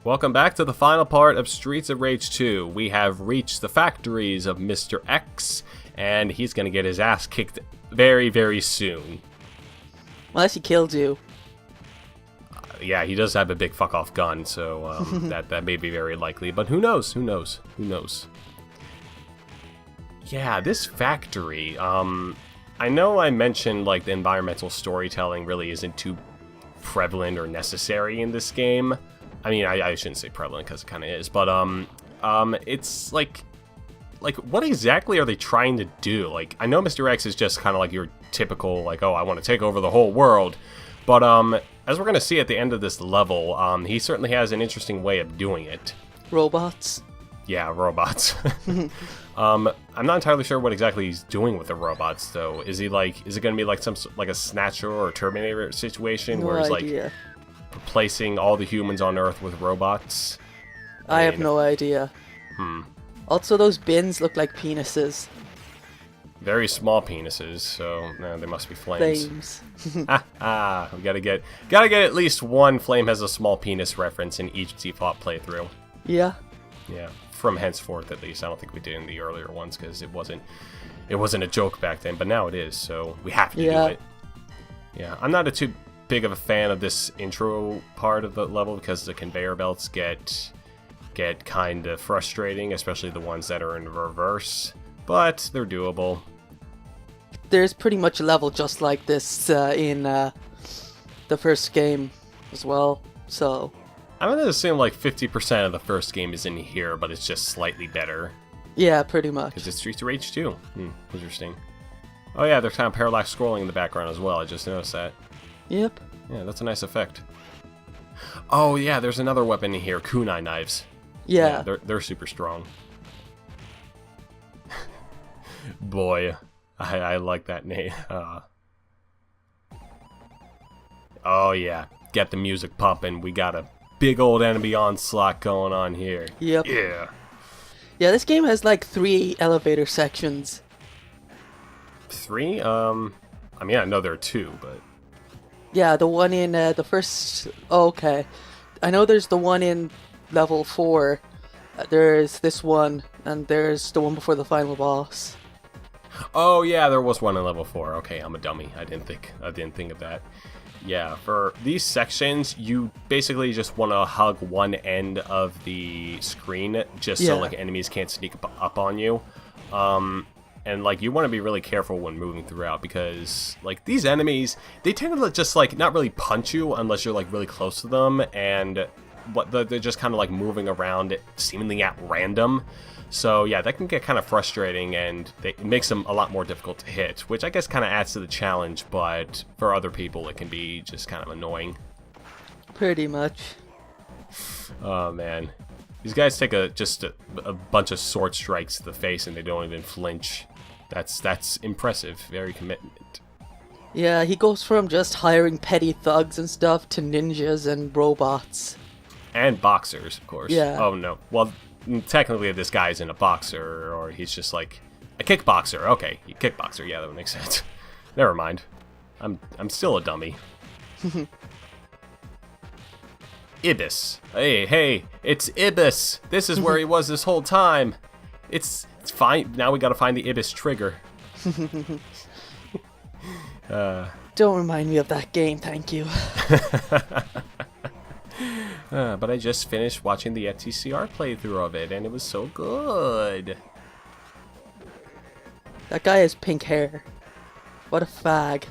Welcome back to the final part of Streets of Rage 2. We have reached the factories of Mr. X, and he's gonna get his ass kicked very, very soon. Unless he killed you. Yeah, he does have a big fuck-off gun, so that may be very likely. But who knows? Who knows? Who knows? Yeah, this factory, I know I mentioned, like, the environmental storytelling really isn't too prevalent or necessary in this game. I mean, I shouldn't say prevalent because it kind of is, but it's like what exactly are they trying to do? Like, I know Mr. X is just kind of like your typical, like, oh, I want to take over the whole world, but as we're gonna see at the end of this level, he certainly has an interesting way of doing it. Robots. Yeah, robots. I'm not entirely sure what exactly he's doing with the robots, though. Is it gonna be like like a Snatcher or Terminator situation where he's like replacing all the humans on Earth with robots? I have no idea. Also, those bins look like penises. Very small penises, so they must be flames. We gotta get at least one Flame has a small penis reference in each default playthrough. Yeah. Yeah, from henceforth at least. I don't think we did in the earlier ones because it wasn't a joke back then, but now it is, so we have to do it. Yeah, I'm not too big of a fan of this intro part of the level because the conveyor belts get kind of frustrating, especially the ones that are in reverse, but they're doable. There's pretty much a level just like this in the first game as well, so... I'm going to assume like 50% of the first game is in here, but it's just slightly better. Yeah, pretty much. Because it's Streets of Rage 2. Interesting. Oh yeah, there's kind of parallax scrolling in the background as well, I just noticed that. Yep. Yeah, that's a nice effect. Oh yeah, there's another weapon in here, kunai knives. Yeah. They're super strong. Boy, I like that name. Oh yeah, get the music pumping. We got a big old enemy onslaught going on here. Yep. Yeah. Yeah, this game has like 3 elevator sections. 3? I mean, I know there are 2, but... Yeah, the one in the first... Oh, okay. I know there's the one in level 4. There's this one, and there's the one before the final boss. Oh yeah, there was one in level 4. Okay, I'm a dummy. I didn't think of that. Yeah, for these sections, you basically just want to hug one end of the screen just so like enemies can't sneak up on you. And like you want to be really careful when moving throughout because like these enemies, they tend to just like not really punch you unless you're like really close to them, and they're just kind of like moving around seemingly at random. So yeah, that can get kind of frustrating, and it makes them a lot more difficult to hit, which I guess kind of adds to the challenge, but for other people it can be just kind of annoying. Pretty much. Oh man. These guys take just a bunch of sword strikes to the face and they don't even flinch. That's impressive. Very commitment. Yeah, he goes from just hiring petty thugs and stuff to ninjas and robots. And boxers, of course. Yeah. Oh no. Well, technically this guy isn't a boxer, or he's just like a kickboxer. Okay, kickboxer. Yeah, that would make sense. Never mind. I'm still a dummy. Ibis. Hey, it's Ibis. This is where he was this whole time. It's fine. Now we gotta find the Ibis trigger. Don't remind me of that game, thank you. But I just finished watching the FTCR playthrough of it, and it was so good. That guy has pink hair. What a fag.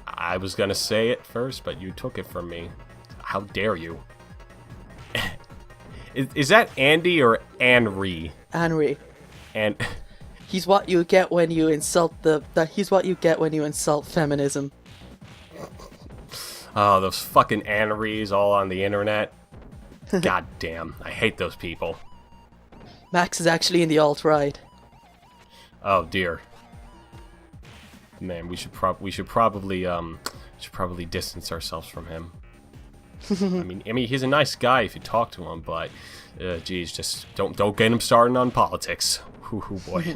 I was gonna say it first, but you took it from me. How dare you? Is that Andy or Anri? Anri. And he's what you get when you insult he's what you get when you insult feminism. Oh, those fucking Anris all on the internet. God damn, I hate those people. Max is actually in the alt-right. Oh dear. Man, we should probably distance ourselves from him. I mean, he's a nice guy if you talk to him, but geez, just don't get him started on politics. Ooh, boy.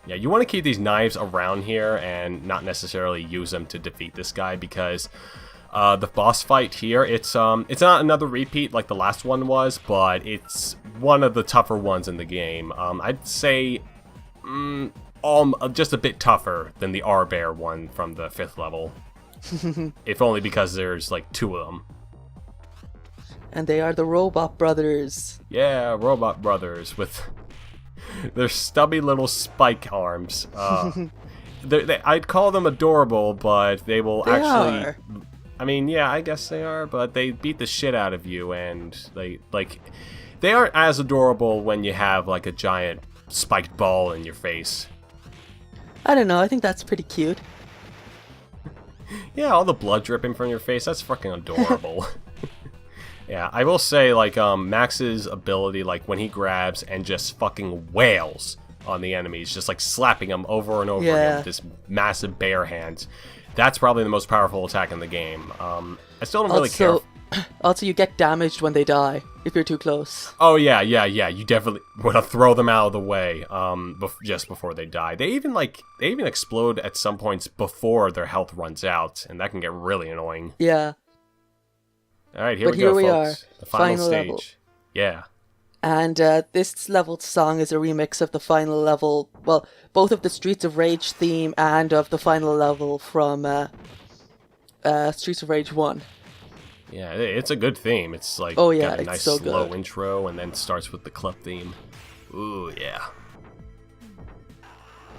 Yeah, you want to keep these knives around here and not necessarily use them to defeat this guy because The boss fight here, it's not another repeat like the last one was, but it's one of the tougher ones in the game. I'd say just a bit tougher than the R-Bear one from the 5th level. If only because there's like 2 of them. And they are the Robot Brothers. Yeah, Robot Brothers with their stubby little spike arms. I'd call them adorable, but they will actually... Are. I mean, yeah, I guess they are, but they beat the shit out of you, and they aren't as adorable when you have like a giant spiked ball in your face. I don't know, I think that's pretty cute. Yeah, all the blood dripping from your face, that's fucking adorable. Yeah, I will say, like, Max's ability, like, when he grabs and just fucking wails on the enemies, just like slapping them over and over again with this massive bare hand. That's probably the most powerful attack in the game. I still don't really care. Also, you get damaged when they die if you're too close. Oh yeah. You definitely want to throw them out of the way just before they die. They even explode at some points before their health runs out, and that can get really annoying. Yeah. All right, here we go, folks. Are. The final stage. Level. Yeah. And this level's song is a remix of the final level, well, both of the Streets of Rage theme and of the final level from Streets of Rage 1. Yeah, it's a good theme. It's like got a nice so slow good. intro and then starts with the club theme. Ooh, yeah.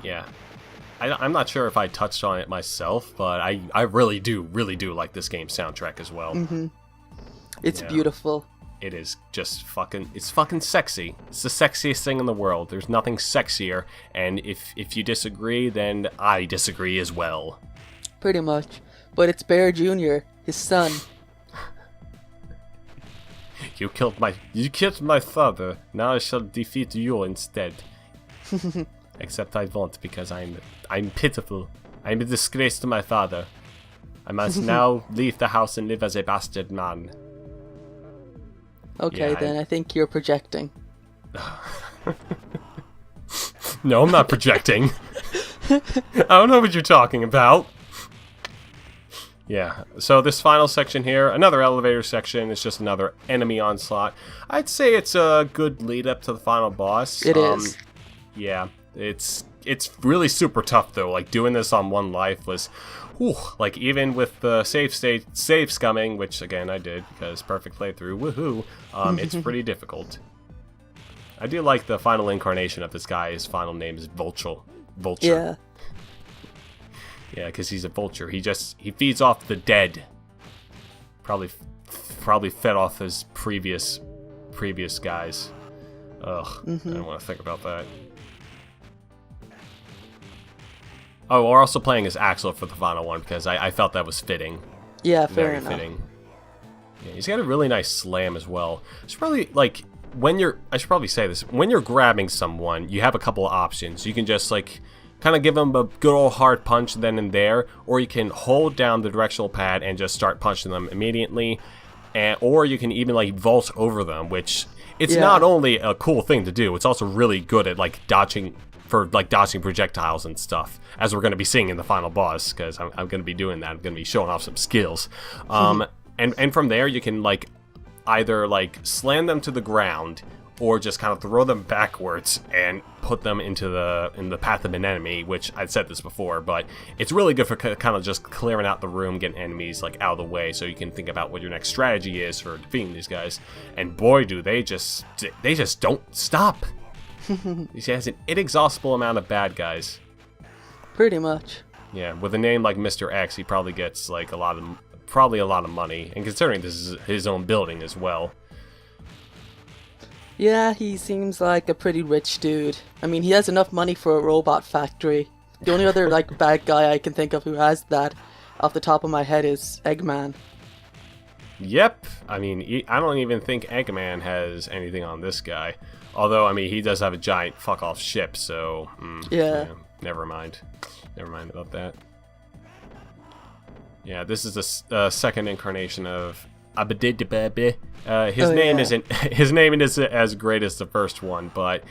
Yeah. I'm not sure if I touched on it myself, but I really do like this game's soundtrack as well. Mm-hmm. It's beautiful. It is just it's fucking sexy. It's the sexiest thing in the world. There's nothing sexier, and if you disagree, then I disagree as well. Pretty much. But it's Bear Jr., his son. You killed my father. Now I shall defeat you instead. Except I won't, because I'm pitiful. I'm a disgrace to my father. I must now leave the house and live as a bastard man. Okay, Yeah, then I think you're projecting. No, I'm not projecting. I don't know what you're talking about. Yeah, so this final section here, another elevator section, it's just another enemy onslaught. I'd say it's a good lead up to the final boss. It is. Yeah, it's really super tough though. Like doing this on one life was, whew, like even with the save scumming, which again I did because perfect playthrough, woohoo. It's pretty difficult. I do like the final incarnation of this guy. His final name is Vulture. Yeah. Yeah, because he's a vulture. He feeds off the dead. Probably fed off his previous guys. Ugh, I don't want to think about that. Oh, we're also playing as Axel for the final one because I felt that was fitting. Yeah, fair Very enough. fitting. Yeah, he's got a really nice slam as well. It's probably like I should probably say this. When you're grabbing someone, you have a couple of options. You can just like kind of give them a good old hard punch then and there, or you can hold down the directional pad and just start punching them immediately, or you can even like vault over them, which it's not only a cool thing to do, it's also really good at like dodging projectiles and stuff, as we're going to be seeing in the final boss, because I'm going to be doing that. I'm going to be showing off some skills. And from there you can like either like slam them to the ground or just kind of throw them backwards and put them in the path of an enemy, which I'd said this before, but it's really good for kind of just clearing out the room, getting enemies like out of the way, so you can think about what your next strategy is for defeating these guys. And boy, do they just don't stop. He has an inexhaustible amount of bad guys. Pretty much. Yeah, with a name like Mr. X, he probably gets like probably a lot of money, and considering this is his own building as well. Yeah, he seems like a pretty rich dude. I mean, he has enough money for a robot factory. The only other like bad guy I can think of who has that off the top of my head is Eggman. Yep. I mean, I don't even think Eggman has anything on this guy. Although, I mean, he does have a giant fuck-off ship, so... yeah, never mind. Never mind about that. Yeah, this is the second incarnation of Abadidababi. His name isn't as great as the first one, but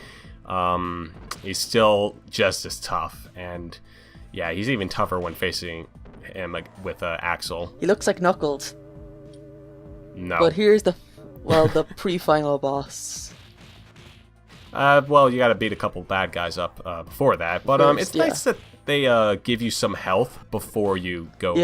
he's still just as tough. And yeah, he's even tougher when facing him with Axel. He looks like Knuckles. No. But here's the pre-final boss. Well, you gotta beat a couple bad guys up before that. But First, it's nice that they give you some health before you go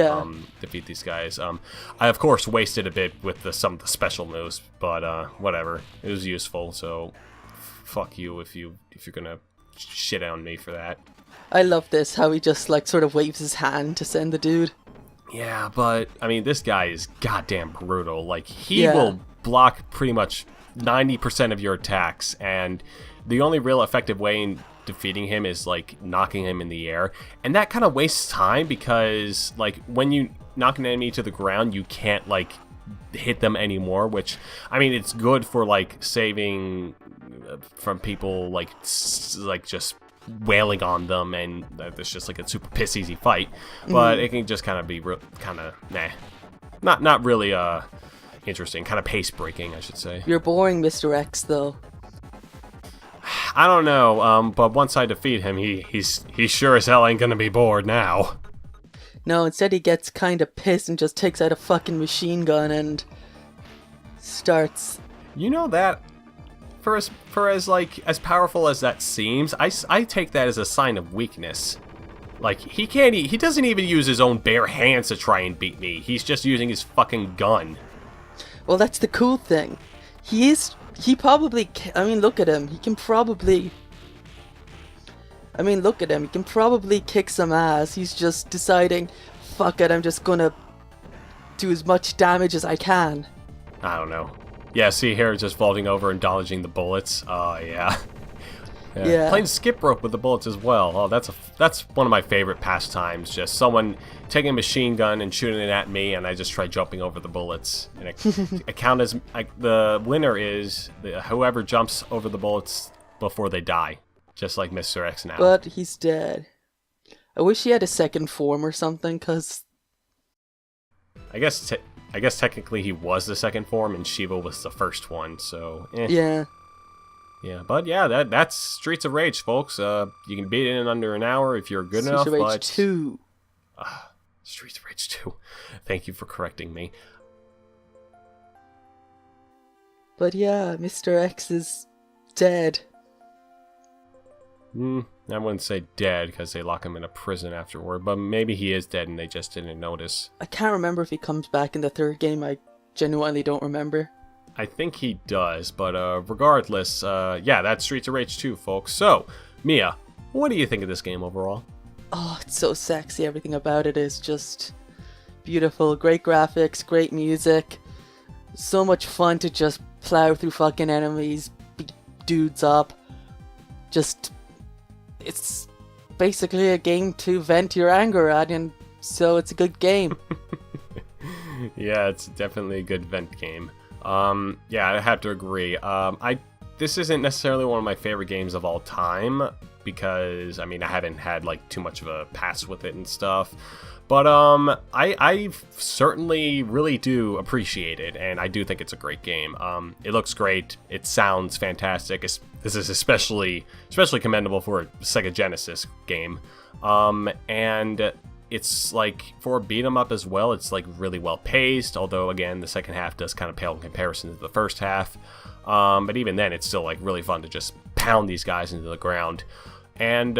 defeat these guys. I, of course, wasted a bit with some of the special moves, but whatever. It was useful, so fuck you if you're gonna shit on me for that. I love this, how he just, like, sort of waves his hand to send the dude. Yeah, but, I mean, this guy is goddamn brutal. Like, he will block pretty much 90% of your attacks, and the only real effective way in defeating him is, like, knocking him in the air. And that kind of wastes time because, like, when you knock an enemy to the ground, you can't, like, hit them anymore, which, I mean, it's good for, like, saving from people, like just wailing on them, and it's just like a super piss easy fight. But it can just kind of be not really interesting, kind of pace breaking, I should say. You're boring, Mr. X, though. I don't know, but once I defeat him, he sure as hell ain't gonna be bored now. No, instead he gets kind of pissed and just takes out a fucking machine gun and starts. You know that, for as like as powerful as that seems, I take that as a sign of weakness. Like, he doesn't even use his own bare hands to try and beat me. He's just using his fucking gun. Well, that's the cool thing. He probably, I mean, look at him. He can probably kick some ass. He's just deciding, fuck it, I'm just gonna do as much damage as I can. I don't know. Yeah, see here, just vaulting over and dodging the bullets. Oh, yeah. Yeah. Playing skip rope with the bullets as well. Oh, that's one of my favorite pastimes. Just someone taking a machine gun and shooting it at me, and I just try jumping over the bullets. And it count as the winner is whoever jumps over the bullets before they die, just like Mr. X now. But he's dead. I wish he had a second form or something, cause I guess technically he was the second form, and Shiva was the first one. So yeah. Yeah, but yeah, that's Streets of Rage, folks. You can beat it in under an hour if you're good enough. Streets of Rage 2. Streets of Rage 2. Thank you for correcting me. But yeah, Mr. X is dead. I wouldn't say dead because they lock him in a prison afterward, but maybe he is dead and they just didn't notice. I can't remember if he comes back in the third game. I genuinely don't remember. I think he does, but regardless, yeah, that's Streets of Rage 2, folks. So, Mia, what do you think of this game overall? Oh, it's so sexy. Everything about it is just beautiful. Great graphics, great music. So much fun to just plow through fucking enemies, beat dudes up. It's basically a game to vent your anger at, and so it's a good game. Yeah, it's definitely a good vent game. Yeah, I have to agree. This isn't necessarily one of my favorite games of all time because, I mean, I haven't had like too much of a pass with it and stuff. But I certainly really do appreciate it, and I do think it's a great game. It looks great. It sounds fantastic. This is especially commendable for a Sega Genesis game. And it's like for a beat 'em up as well. It's like really well paced. Although again, the second half does kind of pale in comparison to the first half. But even then, it's still like really fun to just pound these guys into the ground. And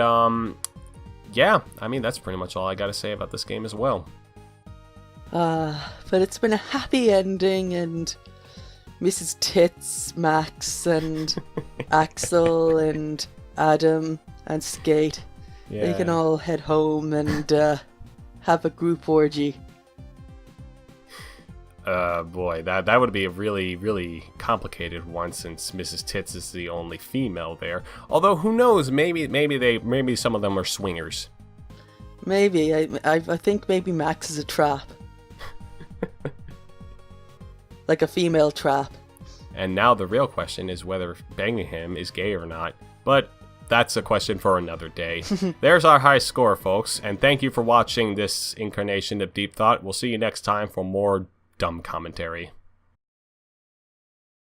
yeah, I mean, that's pretty much all I got to say about this game as well. But it's been a happy ending, and Mrs. Tits, Max, and Axel, and Adam, and Skate, they can all head home and have a group orgy. Boy, that would be a really, really complicated one since Mrs. Tits is the only female there. Although, who knows? Maybe some of them are swingers. Maybe. I think maybe Max is a trap. Like a female trap. And now the real question is whether banging him is gay or not. But that's a question for another day. There's our high score, folks. And thank you for watching this incarnation of Deep Thought. We'll see you next time for more dumb commentary.